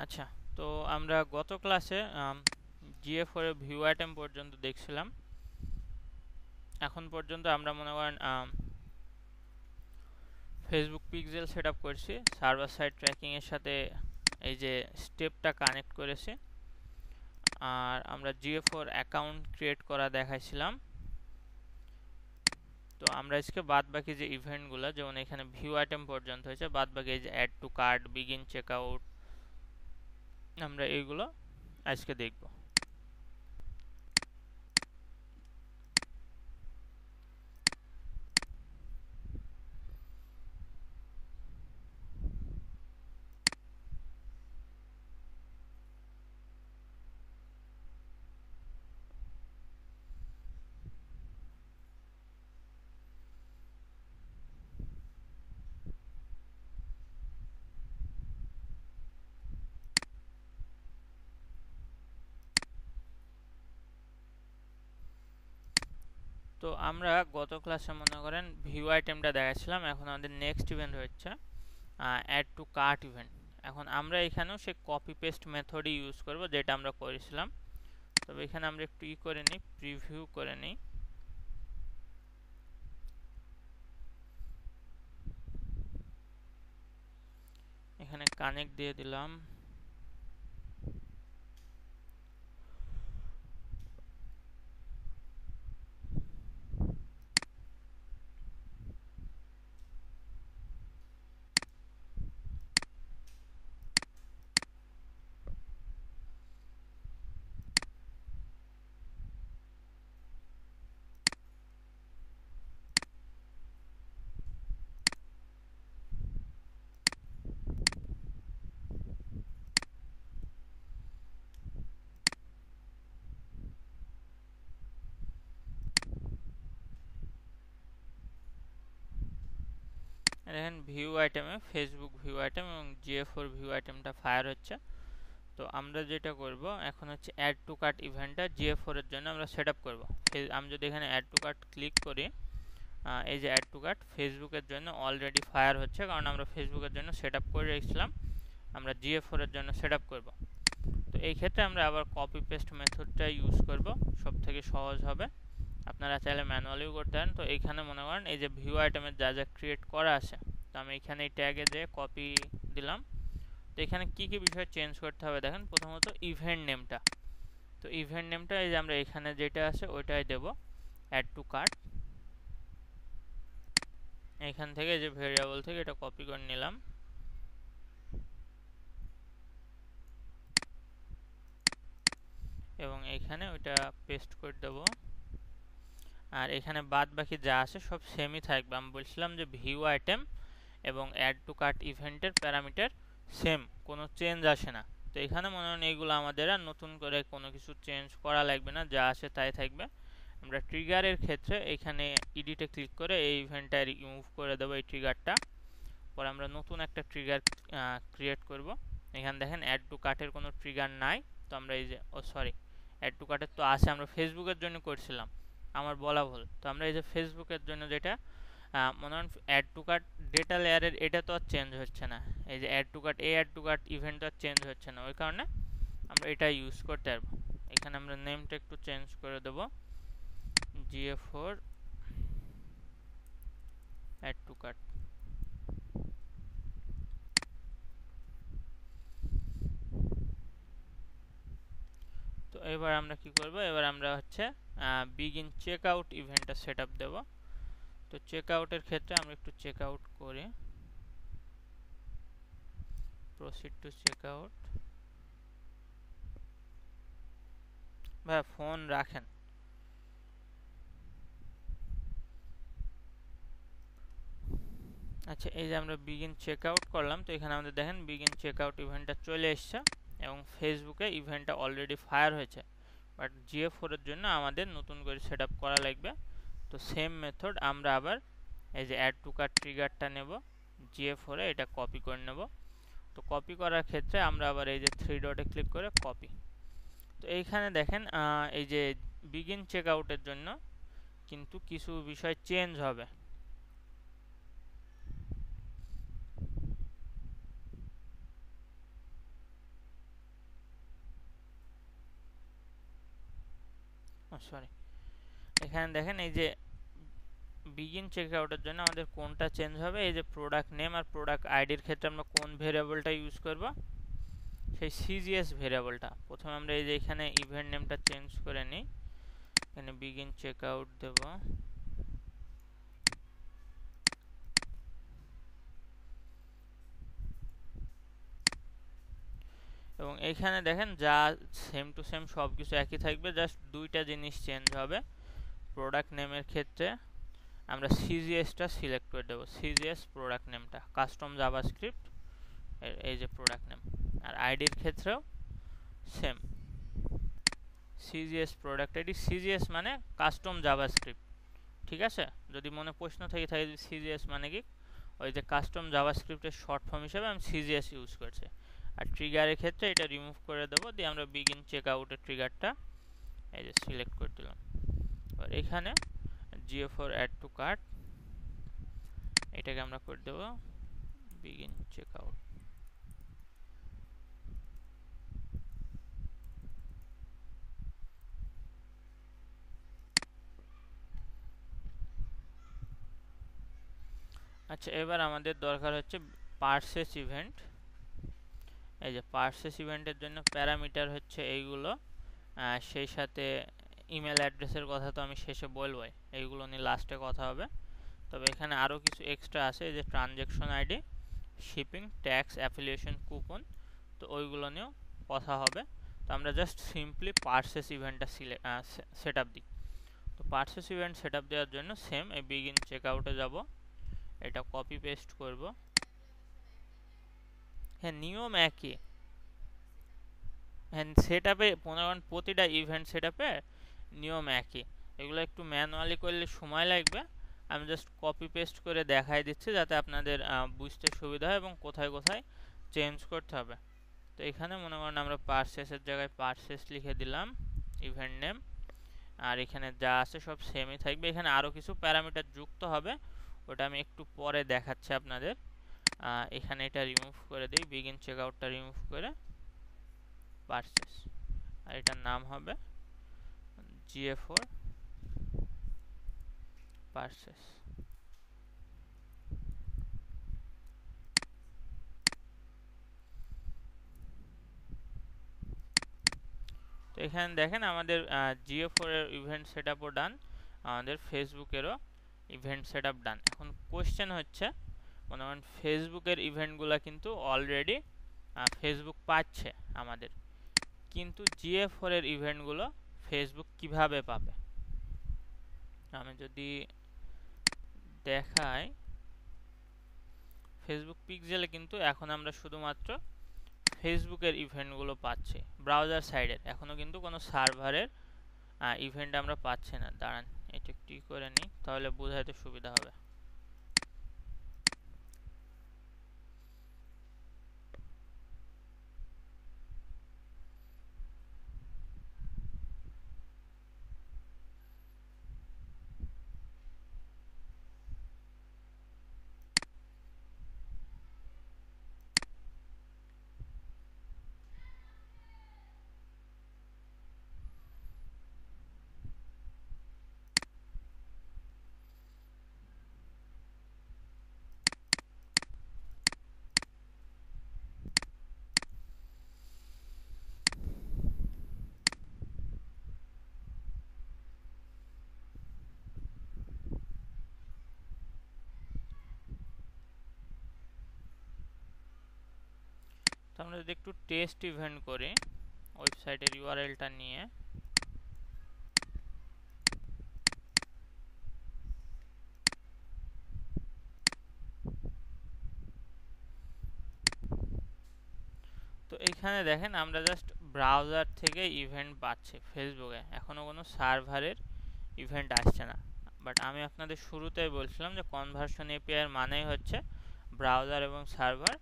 আচ্ছা, তো আমরা গত ক্লাসে GA4 এর ভিউ আইটেম পর্যন্ত দেখছিলাম। এখন পর্যন্ত আমরা মনে করেন ফেসবুক পিক্সেল সেট আপ করছি, সার্ভার সাইড ট্র্যাকিং এর সাথে এই যে স্টেপটা কানেক্ট করেছি, আর আমরা GA4 অ্যাকাউন্ট ক্রিয়েট করা দেখাইছিলাম। তো আমরা আজকে বাদ বাকি যে ইভেন্টগুলো, যেমন এখানে ভিউ আইটেম পর্যন্ত হয়েছে, বাদ বাকি এই যে add to cart, begin checkout, আমরা এইগুলো আজকে দেখব। তো আমরা গত ক্লাসে মনে করেন ভিউ আইটেমটা দেখাচ্ছিলাম। এখন আমাদের নেক্সট ইভেন্ট হচ্ছে অ্যাড টু কার্ট ইভেন্ট। এখন আমরা এখানেও সেই কপি পেস্ট মেথডই ইউজ করব যেটা আমরা করেছিলাম। তবে এখানে আমরা একটু করে নিই, প্রিভিউ করে নিই। এখানে কানেক্ট দিয়ে দিলাম। দেখেন ভিউ আইটেমে ফেসবুক ভিউ আইটেম এবং GA4 ভিউ আইটেমটা ফায়ার হচ্ছে। তো আমরা যেটা করব এখন হচ্ছে অ্যাড টু কার্ট ইভেন্টটা GA4 এর জন্য আমরা সেট আপ করবো। আমি যদি এখানে অ্যাড টু কার্ট ক্লিক করি, এই যে অ্যাড টু কার্ট ফেসবুকের জন্য অলরেডি ফায়ার হচ্ছে, কারণ আমরা ফেসবুকের জন্য সেট আপ করে রেখেছিলাম। আমরা GA4 এর জন্য সেট আপ করবো। তো এই ক্ষেত্রে আমরা আবার কপি পেস্ট মেথডটা ইউজ করব, সব থেকে সহজ হবে। আপনারা চাইলে ম্যানুয়ালিও করতে পারেন। তো এইখানে মনে করেন এই যে ভিউ আইটেমের যা যা ক্রিয়েট করা আছে, তো আমি এখানে এই ট্যাগে যে কপি দিলাম। তো এখানে কি কি বিষয় চেঞ্জ করতে হবে দেখেন। প্রথমত ইভেন্ট নেমটা, তো ইভেন্ট নেমটা এই যে আমরা এখানে যেটা আছে ওইটাই দেব, অ্যাড টু কার্ট। এখান থেকে যে ভেরিয়েবল থেকে এটা কপি করে নিলাম, এবং এখানে ওইটা পেস্ট করে দেব। আর এখানে বাদ বাকি যা আছে সব সেমই থাকবে। আমি বলছিলাম যে ভিউ আইটেম এবং অ্যাড টু কার্ট ইভেন্টের প্যারামিটার সেম, কোনো চেঞ্জ আসে না। তো এখানে মনে হয় এইগুলো আমাদের আর নতুন করে কোনো কিছু চেঞ্জ করা লাগবে না, যা আসে তাই থাকবে। আমরা ট্রিগারের ক্ষেত্রে এখানে এডিটে ক্লিক করে এই ইভেন্টটা রিমুভ করে দেবো, এই ট্রিগারটা। পরে আমরা নতুন একটা ট্রিগার ক্রিয়েট করব। এখানে দেখেন অ্যাড টু কার্টের কোনো ট্রিগার নাই। তো আমরা এই যে সরি, অ্যাড টু কার্টের তো আছে, আমরা ফেসবুকের জন্য করছিলাম, আমার বলা ভুল। তো আমরা এই যে ফেসবুকের জন্য যেটা মনে হয় অ্যাড টু কার্ট ডেটা লেয়ারের, এটা তো আর চেঞ্জ হচ্ছে না। এই যে অ্যাড টু কার্ট, এই অ্যাড টু কার্ট ইভেন্ট তো আর চেঞ্জ হচ্ছে না, ওই কারণে আমরা এটা ইউজ করতে পারবো। এখানে আমরা নেমটা একটু চেঞ্জ করে দেবো, GA4 অ্যাড টু কার্ট। তো এবার আমরা কি করব, এবার আমরা হচ্ছে বিগিন চেক আউট ইভেন্টটা সেট আপ দেবো। তো চেক আউটের ক্ষেত্রে আমরা একটু চেক আউট করি, প্রসিড টু চেক আউট। ভাই ফোন রাখেন। আচ্ছা, এই যে আমরা বিগিন চেক আউট করলাম। তো এখানে আমাদের দেখেন বিগিন চেক আউট ইভেন্টটা চলে এসছে এবং ফেসবুকে ইভেন্টটা অলরেডি ফায়ার হয়েছে। বাট GA4 এর জন্য আমাদের নতুন করে সেট আপ করা লাগবে। তো সেম মেথড আমরা আবার এই যে অ্যাড টু কার্ট ট্রিগারটা নেব, GA4 এ এটা কপি করে নেব। তো কপি করার ক্ষেত্রে আমরা আবার এই যে থ্রি ডটে ক্লিক করে কপি। তো এইখানে দেখেন এই যে বিগিন চেক আউটের জন্য কিন্তু কিছু বিষয় চেঞ্জ হবে। সরি, এখানে দেখেন এই যে বিগিন চেকআউটের জন্য আমাদের কোনটা চেঞ্জ হবে, এই যে প্রোডাক্ট নেম আর প্রোডাক্ট আইডির ক্ষেত্রে আমরা কোন ভেরিয়েবলটা ইউজ করব, সেই সিজিএস ভেরিয়েবলটা। প্রথমে আমরা এই যে এখানে ইভেন্ট নেমটা চেঞ্জ করে নিই, এখানে বিগিন চেকআউট দেব, এবং এইখানে দেখেন যা সেম টু সেম সব কিছু একই থাকবে, জাস্ট দুইটা জিনিস চেঞ্জ হবে। প্রোডাক্ট নেমের ক্ষেত্রে আমরা সিজিএসটা সিলেক্ট করে দেবো, সিজিএস প্রোডাক্ট নেমটা, কাস্টম জাভাস্ক্রিপ্ট এই যে প্রোডাক্ট নেম। আর আইডির ক্ষেত্রেও same, CGS product ID, CGS মানে কাস্টম জাভাস্ক্রিপ্ট, ঠিক আছে? যদি মনে প্রশ্ন থেকে থাকে সিজিএস মানে কি, ওই যে কাস্টম জাভাস্ক্রিপ্টের শর্ট ফর্ম হিসেবে আমি সিজিএস ইউজ করছি। আর ট্রিগারের ক্ষেত্রে এটা রিমুভ করে দেবো, দিয়ে আমরা বিগিন চেকআউটের ট্রিগারটা এই যে সিলেক্ট করে দিলাম। আর এখানে GA4 অ্যাড টু কার্ট, এটাকে আমরা করে দেবো বিগিন চেকআউট। আচ্ছা, এবার আমাদের দরকার হচ্ছে পারচেস ইভেন্ট। এই যে পারচেস ইভেন্টের জন্য প্যারামিটার হচ্ছে এইগুলো, সেই সাথে ইমেল অ্যাড্রেসের কথা তো আমি শেষে বলবোই, এইগুলো নিয়ে লাস্টে কথা হবে। তবে এখানে আরও কিছু এক্সট্রা আছে, এই যে transaction ID, shipping, tax, affiliation, coupon, তো ওইগুলো নিয়েও কথা হবে। তো আমরা জাস্ট সিম্পলি পারচেস ইভেন্টটা সেট আপ দিই। তো পারচেস ইভেন্ট সেট আপ দেওয়ার জন্য সেম এই বিগিন চেকআউটে যাব, এটা কপি পেস্ট করব। হ্যাঁ, নিয়ম একই। হ্যাঁ, সেট আপে প্রতিটা ইভেন্ট সেট আপে নিয়ম একই। এগুলো একটু ম্যানুয়ালি করলে সময় লাগবে, আমি জাস্ট কপি পেস্ট করে দেখাই দিচ্ছি যাতে আপনাদের বুঝতে সুবিধা হয় এবং কোথায় কোথায় চেঞ্জ করতে হবে। তো এখানে মনে করেন আমরা পারচেসের জায়গায় পারচেস লিখে দিলাম, ইভেন্ট নেম, আর এখানে যা আছে সব সেমই থাকবে। এখানে আরও কিছু প্যারামিটার যুক্ত হবে, ওটা আমি একটু পরে দেখাচ্ছি আপনাদের। এখানে এটা রিমুভ করে দিই, বিগিন চেকআউটটা রিমুভ করে পারচেস, আর এটার নাম হবে GA4 পারচেস। তো এখানে দেখেন আমাদের GA4 এর ইভেন্ট সেট আপও ডান, আমাদের ফেসবুকেরও ইভেন্ট সেট আপ ডান। এখন কোয়েশ্চেন হচ্ছে, মনে করেন ফেসবুকের ইভেন্টগুলো কিন্তু অলরেডি ফেসবুক পাচ্ছে আমাদের, কিন্তু GA4 এর ইভেন্টগুলো ফেসবুক কিভাবে পাবে? আমি যদি দেখাই, ফেসবুক পিক্সেলে কিন্তু এখন আমরা শুধুমাত্র ফেসবুকের ইভেন্টগুলো পাচ্ছি ব্রাউজার সাইডের, এখনও কিন্তু কোনো সার্ভারের ইভেন্ট আমরা পাচ্ছি না। দাঁড়ান, এটা একটু করে নিই, তাহলে বোঝাইতে সুবিধা হবে। তো আমরা যদি একটু টেস্ট ইভেন্ট করি ওয়েবসাইটের ইউআরএলটা নিয়ে, তো এইখানে দেখেন আমরা জাস্ট ব্রাউজার থেকে ইভেন্ট পাচ্ছি ফেসবুকে, এখনও কোনো সার্ভারের ইভেন্ট আসছে না। বাট আমি আপনাদের শুরুতেই বলছিলাম যে কনভার্সন এপিআই এর মানেই হচ্ছে ব্রাউজার এবং সার্ভার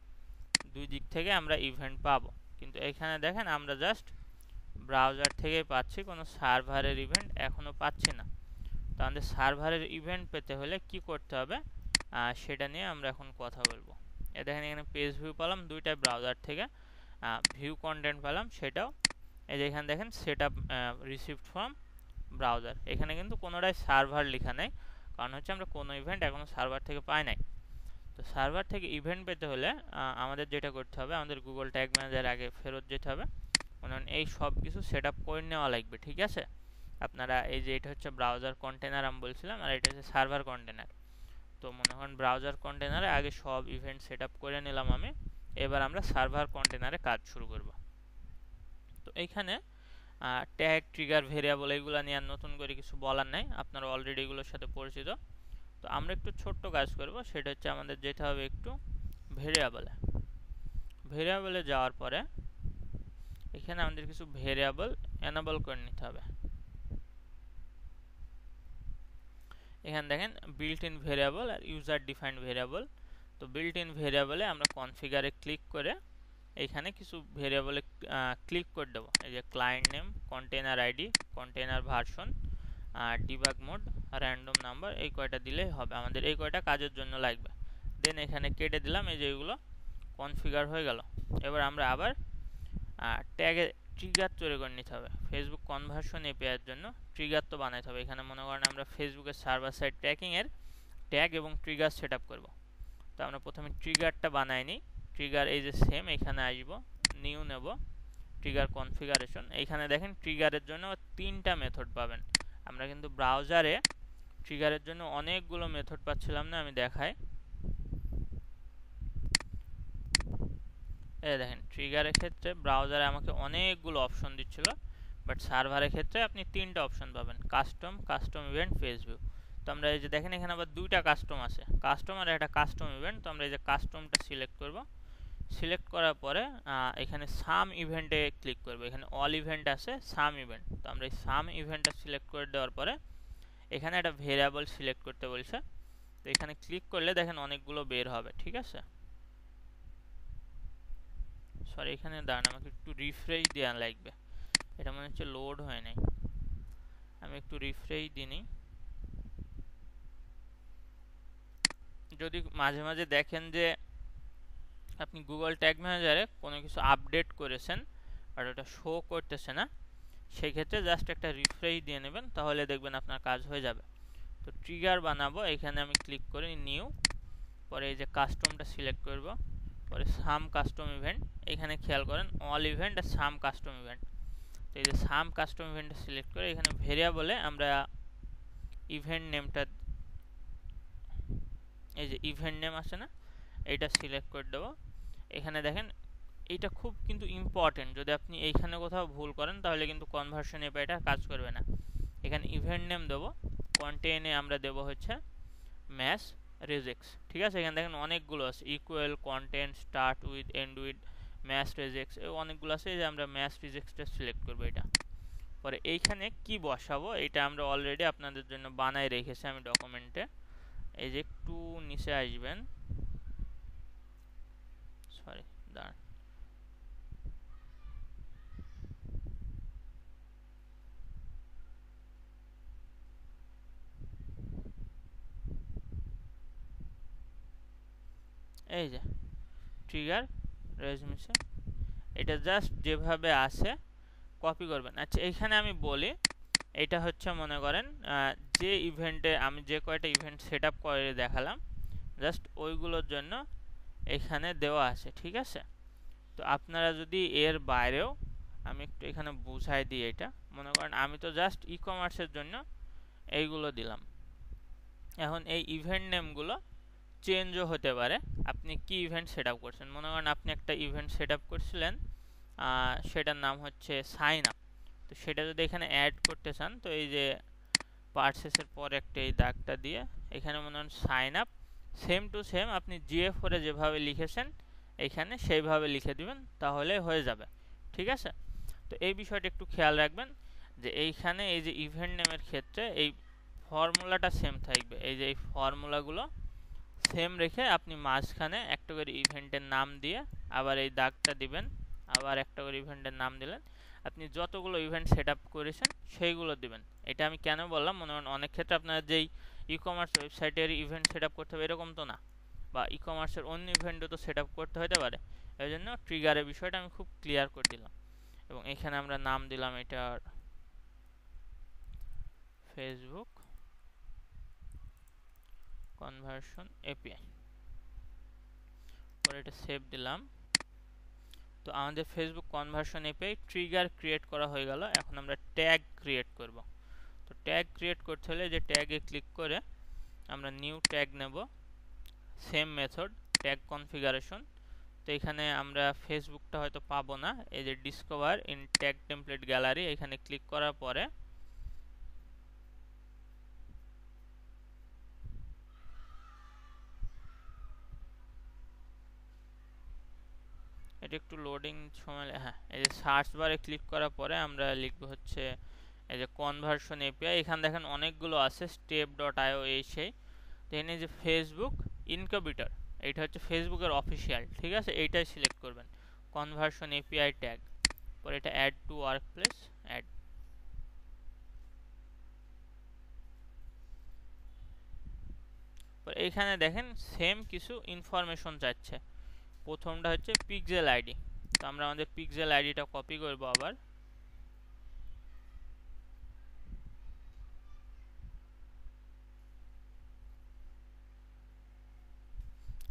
দুই দিক থেকে আমরা ইভেন্ট পাবো, কিন্তু এখানে দেখেন আমরা জাস্ট ব্রাউজার থেকেই পাচ্ছি, কোনো সার্ভারের ইভেন্ট এখনও পাচ্ছি না। তো আমাদের সার্ভারের ইভেন্ট পেতে হলে কি করতে হবে সেটা নিয়ে আমরা এখন কথা বলবো। দেখেন এখানে পেজ ভিউ পেলাম দুইটা ব্রাউজার থেকে, ভিউ কন্টেন্ট পেলাম সেটাও, এই যে এখানে দেখেন set up received from browser. এখানে কিন্তু কোনোটাই সার্ভার লেখা নেই, কারণ হচ্ছে আমরা কোনো ইভেন্ট এখনও সার্ভার থেকে পাই নাই। তো সার্ভার থেকে ইভেন্ট পেতে হলে আমাদের যেটা করতে হবে, আমাদের গুগল ট্যাগ ম্যানেজার আগে ফেরত যেতে হবে, মনে এই সব কিছু সেট আপ করে নেওয়া লাগবে। ঠিক আছে, আপনারা এই যে এটা হচ্ছে ব্রাউজার কন্টেনার আমি বলছিলাম, আর এটা হচ্ছে সার্ভার কন্টেনার। তো মনে করেন ব্রাউজার কন্টেনারে আগে সব ইভেন্ট সেট আপ করে নিলাম আমি, এবার আমরা সার্ভার কন্টেনারে কাজ শুরু করব। তো এইখানে ট্যাগ, ট্রিগার, ভেরিয়েবল এগুলো নিয়ে আর নতুন করে কিছু বলার নাই, আপনারা অলরেডি এগুলোর সাথে পরিচিত। তো আমরা একটু ছোট্ট কাজ করব, সেটা হচ্ছে আমাদের যেতে হবে একটু ভেরিয়েবলে যাওয়ার পরে এখানে আমাদের কিছু ভেরিয়েবল এনেবল করে নিতে হবে। এখানে দেখেন বিল্ট ইন ভেরিয়েবল আর ইউজার ডিফাইন্ড ভেরিয়েবল। তো বিল্ট ইন ভেরিয়েবলে আমরা কনফিগারে ক্লিক করে এখানে কিছু ভেরিয়েবলে ক্লিক করে দেবো। এই যে client name, container ID, container version, debug mode, random number, এই কয়টা দিলেই হবে। আমাদের এই কয়টা কাজের জন্য লাগবে। দেন এখানে কেটে দিলাম, এই যে এগুলো কনফিগার হয়ে গেল। এবার আমরা আবার ট্যাগে ট্রিগার তৈরি করে নিতে হবে। ফেসবুক কনভার্সন এপিআইয়ের জন্য ট্রিগার তো বানাইতে হবে। এখানে মনে করেন আমরা ফেসবুকের সার্ভার সাইড ট্র্যাকিংয়ের ট্যাগ এবং ট্রিগার সেট আপ করবো। তো আমরা প্রথমে ট্রিগারটা বানাই নিই। ট্রিগার এই যে সেম, এখানে আসব, নিউ নেব, ট্রিগার কনফিগারেশন। এইখানে দেখেন ট্রিগারের জন্য 3টা মেথড পাবেন। আমরা কিন্তু ব্রাউজারে ট্রিগারের জন্য অনেকগুলো মেথড পাচ্ছিলাম না, আমি দেখাই। এই দেখেন ট্রিগারের ক্ষেত্রে ব্রাউজারে আমাকে অনেকগুলো অপশন দিচ্ছিল, বাট সার্ভারের ক্ষেত্রে আপনি 3টা অপশন পাবেন, কাস্টম ইভেন্ট, ফেসবুক। তো আমরা এই যে দেখেন এখানে আবার 2টা কাস্টম আছে, কাস্টম আর একটা কাস্টম ইভেন্ট। তো আমরা এই যে কাস্টমটা সিলেক্ট করব। সিলেক্ট করার পরে এখানে সাম ইভেন্টে ক্লিক করব। এখানে অল ইভেন্ট আছে, সাম ইভেন্ট। তো আমরা এই সাম ইভেন্টটা সিলেক্ট করে দেওয়ার পরে এখানে একটা ভেরিয়েবল সিলেক্ট করতে বলছে। তো এখানে ক্লিক করলে দেখেন অনেকগুলো বের হবে। ঠিক আছে, সরি এখানে দাঁড়ান, আমাকে একটু রিফ্রেশ দেওয়া লাগবে, এটা মনে হচ্ছে লোড হয় নাই। আমি একটু রিফ্রেশ দিই। যদি মাঝে মাঝে দেখেন যে আপনি গুগল ট্যাগ ম্যানেজারে কোনো কিছু আপডেট করেছেন আর ওটা শো করতেছে না, সেই ক্ষেত্রে জাস্ট একটা রিফ্রেশ দিয়ে নেবেন, তাহলে দেখবেন আপনার কাজ হয়ে যাবে। তো ট্রিগার বানাবো, এখানে আমি ক্লিক করি নিউ, পরে এই যে কাস্টমটা সিলেক্ট করব, পরে সাম কাস্টম ইভেন্ট। এখানে খেয়াল করেন অল ইভেন্ট আর সাম কাস্টম ইভেন্ট। তো এই যে সাম কাস্টম ইভেন্টটা সিলেক্ট করে এখানে ভেরিয়েবলে আমরা ইভেন্ট নেমটা, এই যে ইভেন্ট নেম আছে না, এইটা সিলেক্ট করে দেবো। এখানে দেখেন এইটা খুব কিন্তু ইম্পর্টেন্ট, যদি আপনি এইখানে কোথাও ভুল করেন তাহলে কিন্তু কনভার্সন এপিআইটা কাজ করবে না। এখানে ইভেন্ট নেম দেবো, কন্টেইনে আমরা দেবো হচ্ছে ম্যাস রেজেক্টস। ঠিক আছে, এখানে দেখেন অনেকগুলো আছে, equal, content, start with, end with, matches regex, অনেকগুলো আছে। এই যে আমরা ম্যাস রেজেক্টসটা সিলেক্ট করবো। এটা পরে এইখানে কি বসাবো এটা আমরা অলরেডি আপনাদের জন্য বানাই রেখেছি আমি ডকুমেন্টে। এই যে একটু নিচে আসবেন, সরি দাঁড়ান, এই যে ট্রিগার রেজমিসে, এটা জাস্ট যেভাবে আছে কপি করবেন। আচ্ছা এখানে আমি বলি, এটা হচ্ছে মনে করেন যে ইভেন্টে আমি যে কয়টা ইভেন্ট সেট আপ করে দেখালাম, জাস্ট ওইগুলোর জন্য এখানে দেওয়া আছে। ঠিক আছে, তো আপনারা যদি এর বাইরেও, আমি একটু এখানে বুঝাই দিই, এটা মনে করেন আমি তো জাস্ট ই কমার্সের জন্য এইগুলো দিলাম। এখন এই ইভেন্ট নেমগুলো চেঞ্জও হতে পারে, আপনি কি ইভেন্ট সেট আপ করছেন। মনে করেন আপনি একটা ইভেন্ট সেট আপ করছিলেন, সেটার নাম হচ্ছে সাইন আপ। তো সেটা যদি এখানে অ্যাড করতে চান, তো এই যে পারচেসের পর একটা এই দাগটা দিয়ে এখানে মনে করেন sign up, same to same আপনি GA4-এ যেভাবে লিখেছেন এখানে সেইভাবে লিখে দিবেন, তাহলে হয়ে যাবে। ঠিক আছে, তো এই বিষয়টা একটু খেয়াল রাখবেন যে এইখানে এই যে ইভেন্ট নেমের ক্ষেত্রে এই ফর্মুলাটা সেম থাকবে। এই যে এই ফর্মুলাগুলো সেম রেখে আপনি মাঝখানে একটা করে ইভেন্টের নাম দিয়ে আবার এই দাগটা দিবেন, আবার একটা করে ইভেন্টের নাম দিলেন। আপনি যতগুলো ইভেন্ট সেট আপ করেছেন সেইগুলো দিবেন। এটা আমি কেন বললাম, মনে করেন অনেক ক্ষেত্রে আপনার যেই ই কমার্স ওয়েবসাইটের ইভেন্ট সেট আপ করতে হবে এরকম তো না, বা ই কমার্সের অন্য ইভেন্টও তো সেট আপ করতে হতে পারে। এই জন্য ট্রিগারের বিষয়টা আমি খুব ক্লিয়ার করে দিলাম। এবং এখানে আমরা নাম দিলাম এটার ফেসবুক কনভার্সন এপিআই, পরে এটা সেভ দিলাম। তো আমাদের Facebook conversion API trigger create করা হয়ে গেল। এখন আমরা ট্যাগ ক্রিয়েট করব। তো ট্যাগ ক্রিয়েট করতে হলে যে ট্যাগে ক্লিক করে আমরা নিউ ট্যাগ নেব, সেম মেথড ট্যাগ কনফিগারেশন। তো এখানে আমরা ফেসবুকটা হয়তো পাবো না, এই যে discover in tag template gallery, এখানে ক্লিক করার পরে এটা একটু লোডিং সময়, হ্যাঁ এই যে সার্চ বারে ক্লিক করার পরে আমরা লিখব হচ্ছে এই যে কনভার্সন এপিআই। এখানে দেখেন অনেকগুলো আছে, step.io এই সেই। তো এখানে যে ফেসবুক ইনকিউবেটর, এইটা হচ্ছে ফেসবুকের অফিসিয়াল, ঠিক আছে, এইটাই সিলেক্ট করবেন, কনভার্সন এপিআই ট্যাগ। পরে এটা অ্যাড টু ওয়ার্কপ্লেস, অ্যাড। পরে এইখানে দেখেন সেম কিছু ইনফরমেশন চাচ্ছে। প্রথমটা হচ্ছে পিক্সেল আইডি। তো আমরা আমাদের পিক্সেল আইডিটা কপি করব আবার,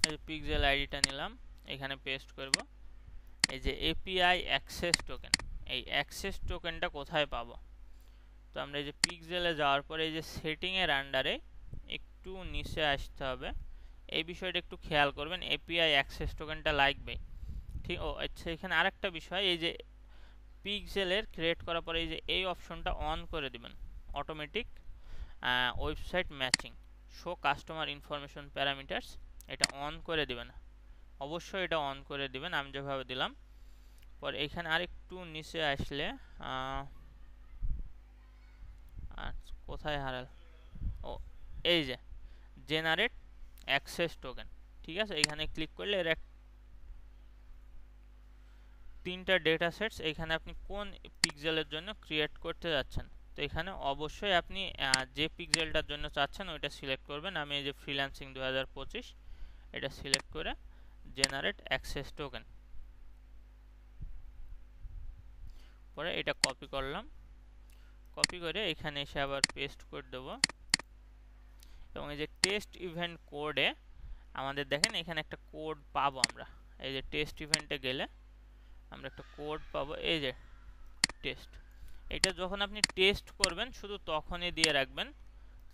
এই পিক্সেল আইডিটা নিলাম, এখানে পেস্ট করব। এই যে এপিআই অ্যাক্সেস টোকেন, এই অ্যাক্সেস টোকেনটা কোথায় পাবো? তো আমরা এই যে পিক্সেলে যাওয়ার পরে এই যে সেটিংয়ের আন্ডারে একটু নিচে আসতে হবে, এই বিষয়টা একটু খেয়াল করবেন, এপিআই অ্যাক্সেস টোকেনটা লাগবে, ঠিক। ও আচ্ছা, এখানে আরেকটা বিষয়, এই যে পিক্সেলের ক্রিয়েট করার পরে এই যে এই অপশনটা অন করে দিবেন, automatic website matching, show customer information parameters, এটা অন করে দিবেন, অবশ্যই এটা অন করে দিবেন, আমি যেভাবে দিলাম। পরে এখানে আরেকটু নিচে আসলে কোথায় হারাল, ও এই যে জেনারেট অ্যাক্সেস টোকেন, ঠিক আছে, এখানে ক্লিক করলে এর তিনটা ডেটা সেটস, এখানে আপনি কোন পিক্সেলের জন্য ক্রিয়েট করতে যাচ্ছেন। তো এখানে অবশ্যই আপনি যে পিক্সেলটার জন্য চাচ্ছেন ওইটা সিলেক্ট করবেন। আমি এই যে ফ্রিল্যান্সিং 2025 এটা সিলেক্ট করে জেনারেট অ্যাক্সেস টোকেন, পরে এটা কপি করলাম, কপি করে এখানে এসে আবার পেস্ট করে দেব। এবং এই যে টেস্ট ইভেন্ট কোডে আমাদের দেখেন এখানে একটা কোড পাবো আমরা, এই যে টেস্ট ইভেন্টে গেলে আমরা একটা কোড পাবো, এই যে টেস্ট। এটা যখন আপনি টেস্ট করবেন শুধু তখনই দিয়ে রাখবেন,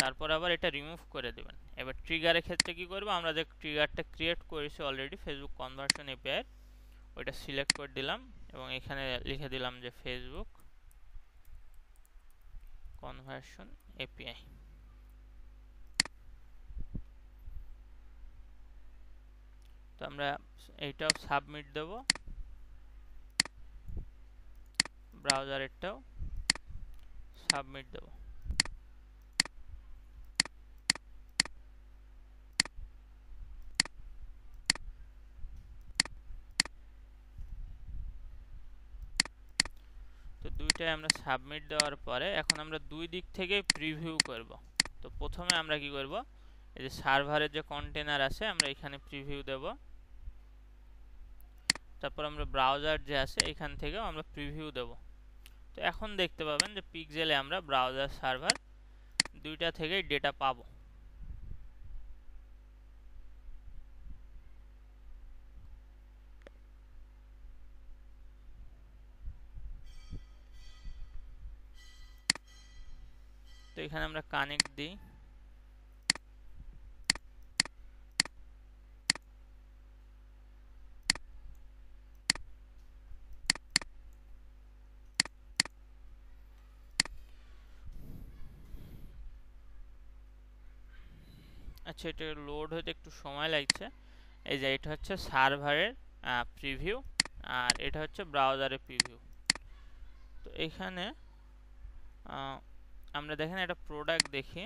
তারপর আবার এটা রিমুভ করে দেবেন। এবার ট্রিগারের ক্ষেত্রে কি করব, আমরা যে ট্রিগারটা ক্রিয়েট করেছি অলরেডি ফেসবুক কনভার্সন এপিআই, ওইটা সিলেক্ট করে দিলাম এবং এখানে লিখে দিলাম যে ফেসবুক কনভার্সন এপিআই। তো আমরা এইটাও সাবমিট দেব, ব্রাউজারেরটাও সাবমিট দেব। তো দুইটাই আমরা সাবমিট দেওয়ার পরে এখন আমরা দুই দিক থেকে প্রিভিউ করব। তো প্রথমে আমরা কি করব, এই যে সার্ভারের যে কন্টেনার আছে আমরা এখানে প্রিভিউ দেব, তারপর আমরা ব্রাউজার যে আছে এখান থেকেও আমরা প্রিভিউ দেব। তো এখন দেখতে পাবেন যে পিক্সেলে আমরা ব্রাউজার সার্ভার দুইটা থেকেই ডেটা পাবো। তো এখানে আমরা কানেক্ট দিই, আচ্ছা এটা লোড হতে একটু সময় লাগছে। এই যে এটা হচ্ছে সার্ভারের প্রিভিউ আর এটা হচ্ছে ব্রাউজারের প্রিভিউ। তো এখানে আমরা দেখেন একটা প্রোডাক্ট দেখি,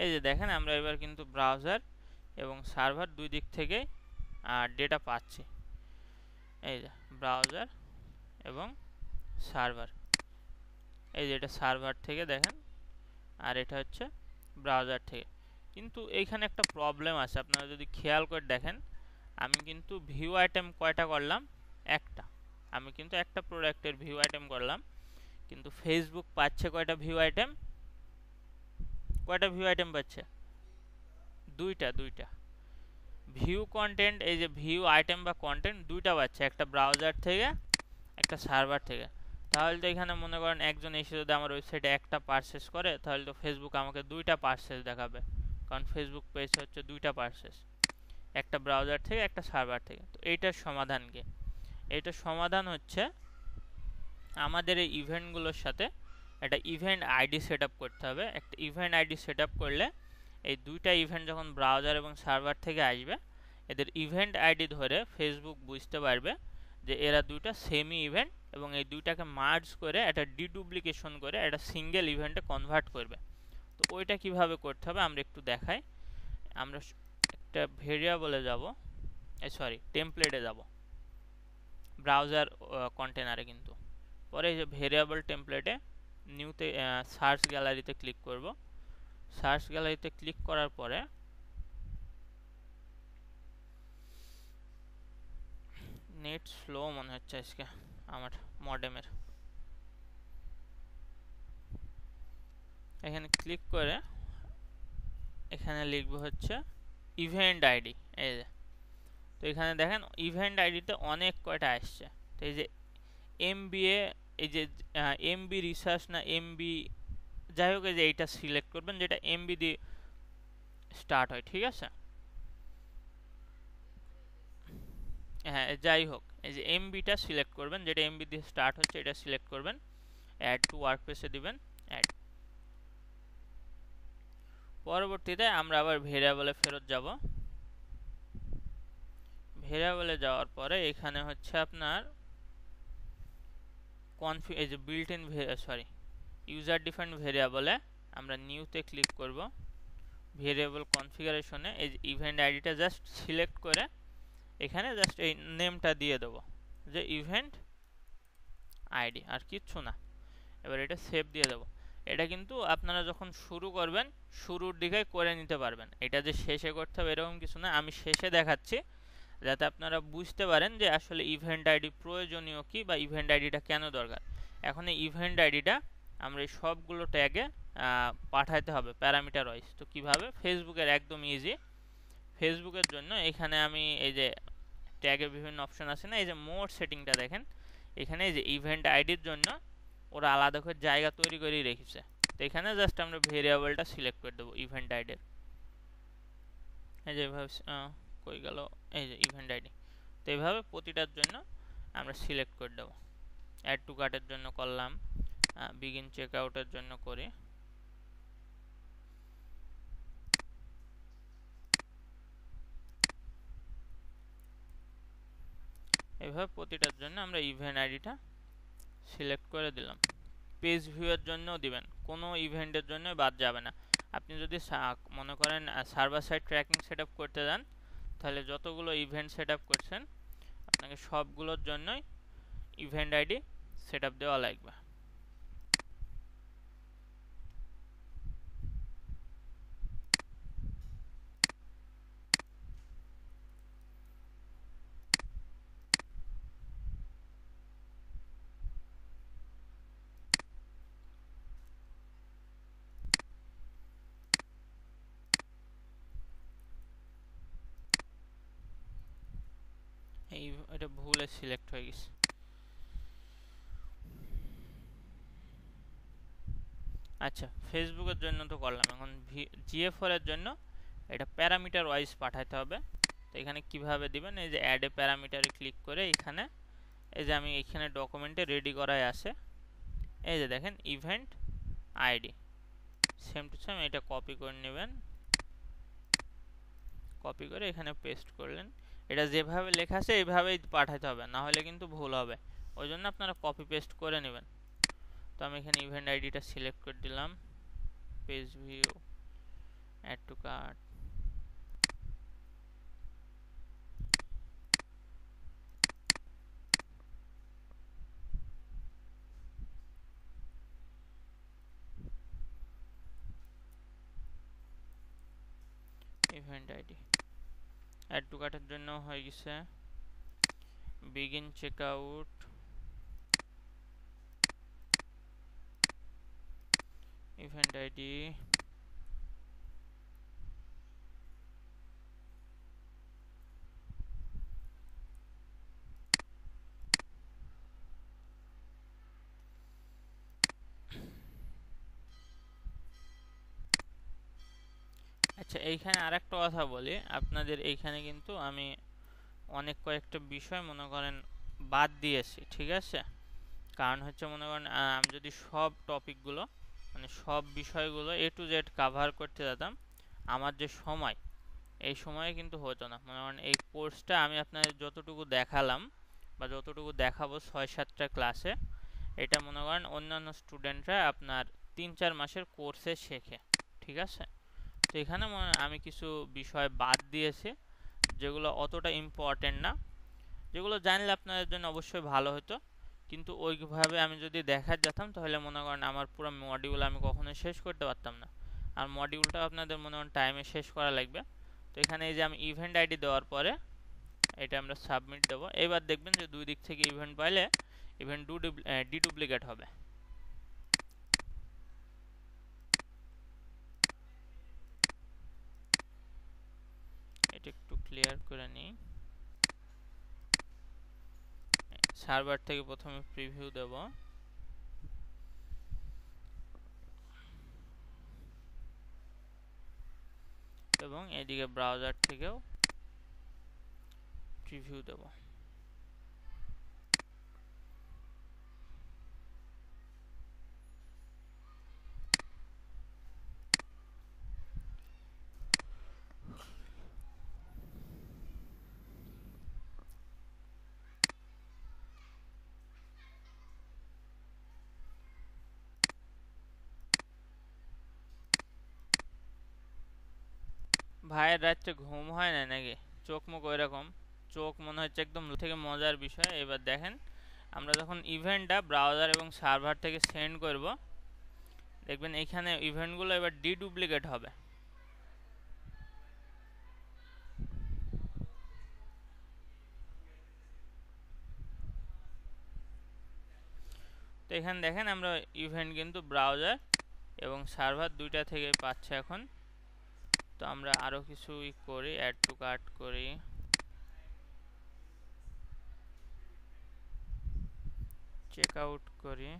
এই যে দেখেন আমরা এবার কিন্তু ব্রাউজার এবং সার্ভার দুই দিক থেকে ডেটা পাচ্ছি। এই যে ব্রাউজার এবং সার্ভার, এই যে এটা সার্ভার থেকে দেখেন আর এটা হচ্ছে ব্রাউজার থেকে। কিন্তু এইখানে একটা প্রবলেম আছে, আপনারা যদি খেয়াল করে দেখেন আমি কিন্তু ভিউ আইটেম কয়টা করলাম, একটা। আমি কিন্তু একটা প্রোডাক্টের ভিউ আইটেম করলাম, কিন্তু ফেসবুক পাচ্ছে কয়টা ভিউ আইটেম, কয়টা ভিউ আইটেম পাচ্ছে, দুইটা। দুইটা ভিউ কন্টেন্ট, এই যে ভিউ আইটেম বা কন্টেন্ট দুইটা পাচ্ছে, একটা ব্রাউজার থেকে একটা সার্ভার থেকে। তাহলে তো এখানে মনে করেন একজন এসে যদি আমার ওয়েবসাইটে একটা পারচেস করে, তাহলে তো ফেসবুক আমাকে দুইটা পারচেস দেখাবে, কারণ ফেসবুক পেজ হচ্ছে দুইটা পারচেস, একটা ব্রাউজার থেকে একটা সার্ভার থেকে। তো এইটার সমাধান কি? এইটার সমাধান হচ্ছে আমাদের এই ইভেন্টগুলোর সাথে একটা ইভেন্ট আইডি সেট আপ করতে হবে। একটা ইভেন্ট আইডি সেট আপ করলে এই দুইটা ইভেন্ট যখন ব্রাউজার এবং সার্ভার থেকে আসবে, এদের ইভেন্ট আইডি ধরে ফেসবুক বুঝতে পারবে যে এরা দুইটা সেমি ইভেন্ট, এবং এই দুইটাকে মার্জ করে একটা ডিডুপ্লিকেশন করে একটা সিঙ্গেল ইভেন্টে কনভার্ট করবে। তো ওইটা কিভাবে করতে হবে আমরা একটু দেখাই। আমরা একটা ভেরিয়েবলে যাব, সরি টেমপ্লেটে যাব, ব্রাউজার কন্টেনারে কিন্তু। পরে এই যে ভেরিয়েবল টেমপ্লেটে নিউতে সার্চ গ্যালারিতে ক্লিক করব। সার্চ গ্যালারিতে ক্লিক করার পরে নেট স্লো মনে হচ্ছে আজকে আমার মডেমের। এখানে ক্লিক করে এখানে লিখবো হচ্ছে ইভেন্ট আইডি। এই যে, তো এখানে দেখেন ইভেন্ট আইডিতে অনেক কয়টা আসছে। তো এই যে এমবিএ, এই যে এমবি রিসার্চ না এমবি, যাই হোক এই যে এইটা সিলেক্ট করবেন যেটা এমবি দিয়ে স্টার্ট হয়, ঠিক আছে? হ্যাঁ যাই হোক, এই যে এমবিটা সিলেক্ট করবেন, যেটা এমবি দিয়ে স্টার্ট হচ্ছে এটা সিলেক্ট করবেন, অ্যাড টু ওয়ার্কস্পেসে দিবেন অ্যাড। পরবর্তীতে আমরা আবার ভেরিয়েবলে ফেরত যাব। ভেরিয়েবলে যাওয়ার পরে এখানে হচ্ছে আপনার এই যে built in sorry user defined ভেরিয়েবলে আমরা নিউতে ক্লিক করব। ভেরিয়েবল কনফিগারেশনে এই যে ইভেন্ট আইডিটা জাস্ট সিলেক্ট করে এখানে জাস্ট এই নেমটা দিয়ে দেবো যে ইভেন্ট আইডি, আর কিচ্ছু না। এবার এটা সেভ দিয়ে দেবো। এটা কিন্তু আপনারা যখন শুরু করবেন শুরুর দিকে করে নিতে পারবেন, এটা যে শেষে করতে হবে এরকম কিছু না। আমি শেষে দেখাচ্ছি যাতে আপনারা বুঝতে পারেন যে আসলে ইভেন্ট আইডি প্রয়োজনীয় কি, বা ইভেন্ট আইডিটা কেন দরকার। এখন এই ইভেন্ট আইডিটা আমরা এই সবগুলো ট্যাগে পাঠাইতে হবে প্যারামিটার ওয়াইজ। তো কিভাবে? ফেসবুকের একদম ইজি। ফেসবুকের জন্য এখানে আমি এই যে ট্যাগের বিভিন্ন অপশন আছে না, এই যে মোড সেটিংটা দেখেন, এখানে এই যে ইভেন্ট আইডির জন্য ওরা আলাদা করে জায়গা তৈরি করেই রেখেছে। তো এখানে জাস্ট আমরা ভেরিয়েবলটা সিলেক্ট করে দেবো ইভেন্ট আইডির। এই যে এভাবে কই গেল, এই যে ইভেন্ট আইডি। তো এইভাবে প্রতিটার জন্য আমরা সিলেক্ট করে দেবো। অ্যাড টু কার্টের জন্য করলাম, বিগিন চেক আউটের জন্য করি। এইভাবে প্রতিটার জন্য আমরা ইভেন্ট আইডিটা সিলেক্ট করে দিলাম। পেজ ভিউয়ের জন্যও দিবেন, কোনো ইভেন্টের জন্য বাদ যাবে না। আপনি যদি মনে করেন server side tracking set up করতে যান, তাহলে যতগুলো ইভেন্ট সেট আপ করছেন আপনাকে সবগুলোর জন্যই ইভেন্ট আইডি সেট আপ দেওয়া লাগবে। এটা ভুলে সিলেক্ট হয়ে গেছে। আচ্ছা, ফেসবুকের জন্য তো করলাম, এখন জিএফআর এর জন্য এটা প্যারামিটার ওয়াইজ পাঠাতে হবে। তো এখানে কিভাবে দিবেন, এই যে অ্যাড এ প্যারামিটারে ক্লিক করে এখানে এই যে আমি এখানে ডকুমেন্টে রেডি করাই আছে, এই যে দেখেন event ID same to same, এটা কপি করে নেবেন। কপি করে এখানে পেস্ট করলেন। এটা যেভাবে লেখা আছে এইভাবেই পাঠাতে হবে, না হলে কিন্তু ভুল হবে। ওই জন্য আপনারা কপি পেস্ট করে নেবেন। তো আমি এখানে ইভেন্ট আইডিটা সিলেক্ট করে দিলাম, page view, add to cart, event ID. Add to কার্টের জন্য হয়ে গেছে begin check out, event ID, আচ্ছা এইখানে আরেকটা কথা বলি আপনাদের, এইখানে কিন্তু আমি অনেক কয়েকটা বিষয় মনে করেন বাদ দিয়েছি, ঠিক আছে? কারণ হচ্ছে মনে করেন আমি যদি সব টপিকগুলো মানে সব বিষয়গুলো এ টু জেড কাভার করতে যেতাম, আমার যে সময়, এই সময়ে কিন্তু হতো না। মনে করেন এই কোর্সটা আমি আপনাদের যতটুকু দেখালাম বা যতটুকু দেখাবো 6-7টা ক্লাসে, এটা মনে করেন অন্যান্য স্টুডেন্টরা আপনার 3-4 মাসের কোর্সে শেখে, ঠিক আছে? তো এখানে আমি কিছু বিষয় বাদ দিয়েছি যেগুলো অতটা ইম্পর্টেন্ট না, যেগুলো জানলে আপনাদের জন্য অবশ্যই ভালো হতো, কিন্তু ওইভাবে আমি যদি দেখা যেতাম তাহলে মনে করেন আমার পুরো মডিউল আমি কখনোই শেষ করতে পারতাম না, আর মডিউলটা আপনাদের মনে করেন টাইমে শেষ করা লাগবে। তো এখানে এই যে আমি ইভেন্ট আইডি দেওয়ার পরে এটা আমরা সাবমিট দেবো, এবার দেখবেন যে দুই দিক থেকে ইভেন্ট পাইলে ইভেন্ট ডিডুপ্লিকেট হবে। এটা একটু ক্লিয়ার করে নিই। সার্ভার থেকে প্রথমে প্রিভিউ দেব, এবং এদিকে ব্রাউজার থেকেও প্রিভিউ দেব। ভাইয়ের রাত্রে ঘুম হয় না নাকি? চোখ মুখ ওই রকম, চোখ মনে হচ্ছে একদম থেকে মজার বিষয়। এবার দেখেন আমরা যখন ইভেন্টটা ব্রাউজার এবং সার্ভার থেকে সেন্ড করব, দেখবেন এখানে ইভেন্টগুলো এবার ডিডুপ্লিকেট হবে। তো এখানে দেখেন আমরা ইভেন্ট কিন্তু ব্রাউজার এবং সার্ভার দুইটা থেকে পাচ্ছে এখন। তো আমরা আরও কিছু করি, অ্যাড টু কার্ট করি, চেক আউট করি,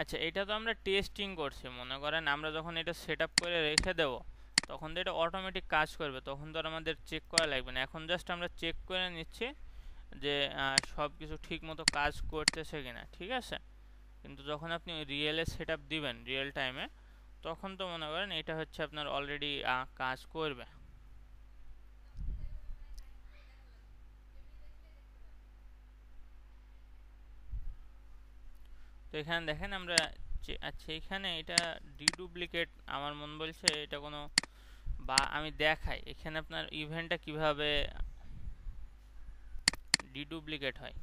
আচ্ছা এটা তো আমরা টেস্টিং করছি, মনে করেন আমরা যখন এটা সেট আপ করে রেখে দেব তখন তো এটা অটোমেটিক কাজ করবে, তখন তো আর আমাদের চেক করা লাগবে না। এখন জাস্ট আমরা চেক করে নিচ্ছি যে সব কিছু ঠিক মতো কাজ করতেছে কিনা, ঠিক আছে? কিন্তু যখন আপনি রিয়েলে সেট আপ দিবেন রিয়েল টাইমে, তখন তো মনে করেন এটা হচ্ছে আপনার অলরেডি কাজ করবে। তো এখানে দেখেন আমরা আচ্ছা এখানে এটা ডিডুপ্লিকেট, আমার মন বলছে এটা কোনো, বা আমি দেখাই এখানে আপনার ইভেন্টটা কিভাবে ডিডুপ্লিকেট হয়।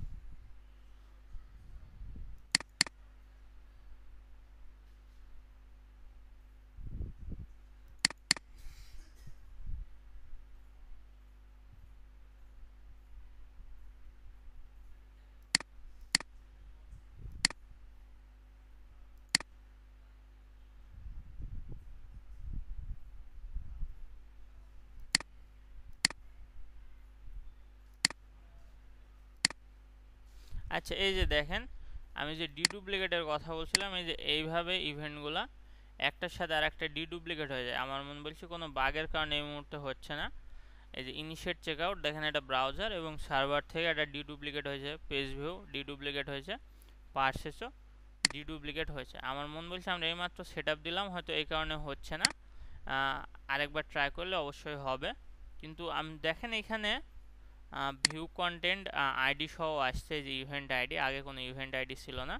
আচ্ছা এই যে দেখেন আমি যে ডিডুপ্লিকেটের কথা বলছিলাম, এই যে এইভাবে ইভেন্টগুলো একটার সাথে আর একটা ডিডুপ্লিকেট হয়ে যায়। আমার মনে বলছি কোনো বাগের কারণে এই মুহূর্তে হচ্ছে না। এই যে ইনিশিয়েট চেক আউট দেখেন, এটা ব্রাউজার এবং সার্ভার থেকে একটা ডিডুপ্লিকেট হয়েছে, পেজ ভিউ ডিডুপ্লিকেট হয়েছে, পার্সেসও ডিডুপ্লিকেট হয়েছে। আমার মন বলছে আমরা এইমাত্র সেট আপ দিলাম, হয়তো এই কারণে হচ্ছে না, আরেকবার ট্রাই করলে অবশ্যই হবে। কিন্তু আমি দেখেন এখানে ভিউ কন্টেন্ট আইডি সহ আসছে, যে ইভেন্ট আইডি, আগে কোনো ইভেন্ট আইডি ছিল না।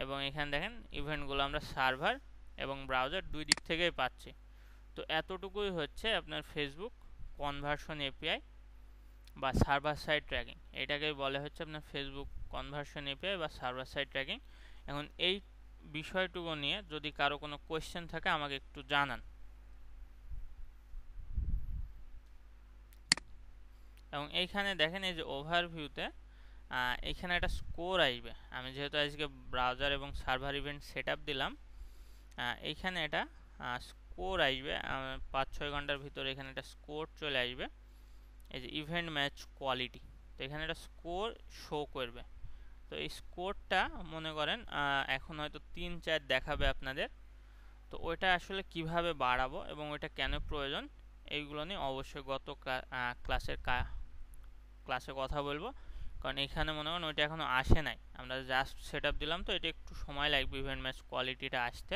এবং এখানে দেখেন ইভেন্টগুলো আমরা সার্ভার এবং ব্রাউজার দুই দিক থেকেই পাচ্ছি। তো এতটুকুই হচ্ছে আপনার ফেসবুক কনভার্সন এপিআই বা সার্ভার সাইড ট্র্যাকিং। এটাকেই বলে হচ্ছে আপনার ফেসবুক কনভার্সন এপিআই বা সার্ভার সাইড ট্র্যাকিং। এখন এই বিষয়টুকু নিয়ে যদি কারো কোনো কোয়েশ্চেন থাকে আমাকে একটু জানান। এবং এইখানে দেখেন এই যে ওভারভিউতে এখানে একটা স্কোর আসবে। আমি যেহেতু আজকে ব্রাউজার এবং সার্ভার ইভেন্ট সেট আপ দিলাম, এইখানে এটা স্কোর আসবে 5-6 ঘন্টার ভিতরে এখানে একটা স্কোর চলে আসবে। এই যে ইভেন্ট ম্যাচ কোয়ালিটি, তো এখানে একটা স্কোর শো করবে। তো এই স্কোরটা মনে করেন এখন হয়তো 3-4 দেখাবে আপনাদের। তো ওইটা আসলে কিভাবে বাড়াবো এবং ওইটা কেন প্রয়োজন এইগুলো নিয়ে অবশ্যই গত ক্লাসে কথা বলবো। কারণ এখানে মনে করেন ওইটা এখনও আসে নাই, আমরা জাস্ট সেট আপ দিলাম, তো এটা একটু সময় লাগবে ইভেন্ট ম্যাচ কোয়ালিটিটা আসতে।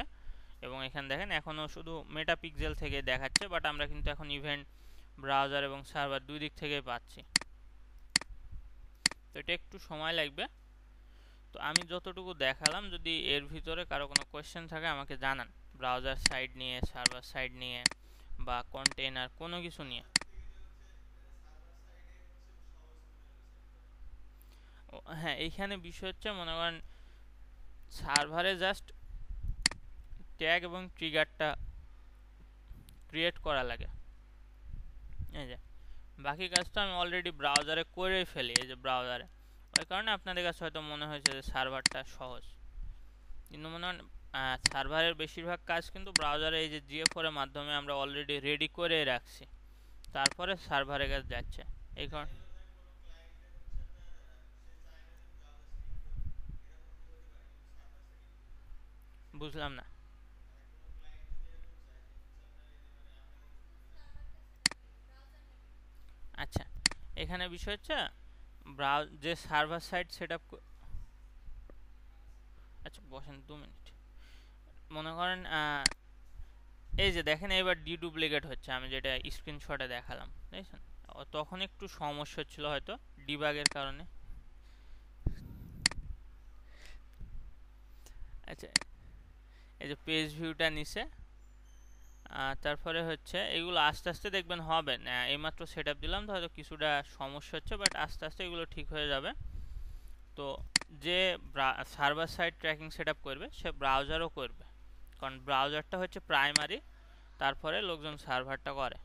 এবং এখানে দেখেন এখনও শুধু মেটা পিক্সেল থেকে দেখাচ্ছে, বাট আমরা কিন্তু এখন ইভেন্ট ব্রাউজার এবং সার্ভার দুই দিক থেকেই পাচ্ছি। তো এটা একটু সময় লাগবে। তো আমি যতটুকু দেখালাম, যদি এর ভিতরে কারো কোনো কোয়েশ্চেন থাকে আমাকে জানান, ব্রাউজার সাইড নিয়ে, সার্ভার সাইড নিয়ে বা কন্টেইনার কোনো কিছু নিয়ে। হ্যাঁ, এইখানে বিষয় হচ্ছে মনে করেন সার্ভারে জাস্ট ট্যাগ এবং ট্রিগারটা ক্রিয়েট করা লাগে। এই যে বাকি কাজটা আমি অলরেডি ব্রাউজারে করে ফেলি, এই যে ব্রাউজারে। ওই কারণে আপনাদের কাছে হয়তো মনে হয়েছে যে সার্ভারটা সহজ, কিন্তু মনে হয় সার্ভারের বেশিরভাগ কাজ কিন্তু ব্রাউজারে এই যে GA4 এর মাধ্যমে আমরা অলরেডি রেডি করে রাখছি, তারপরে সার্ভারের কাছে যাচ্ছে। এই কারণ বুঝলাম না। আচ্ছা, এখানে বিষয় হচ্ছে যে সার্ভার সাইড সেট আপ। আচ্ছা বসেন 2 মিনিট। মনে করেন এই যে দেখেন এবার ডিডুপ্লিকেট হচ্ছে, আমি যেটা স্ক্রিনশটে দেখালাম, দেখছেন? তখন একটু সমস্যা হচ্ছিল হয়তো ডিবাগের কারণে। আচ্ছা, এই যে পেজ ভিউটা নিচে, তারপরে হচ্ছে এগুলো আস্তে আস্তে দেখবেন হবে না। এইমাত্র সেট আপ দিলাম, তো হয়তো কিছুটা সমস্যা হচ্ছে, বাট আস্তে আস্তে এগুলো ঠিক হয়ে যাবে। তো যে server side tracking set up করবে সে ব্রাউজারও করবে, কারণ ব্রাউজারটা হচ্ছে প্রাইমারি, তারপরে লোকজন সার্ভারটা করে।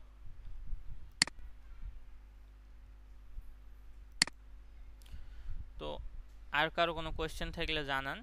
তো আর কারো কোনো কোয়েশ্চেন থাকলে জানান।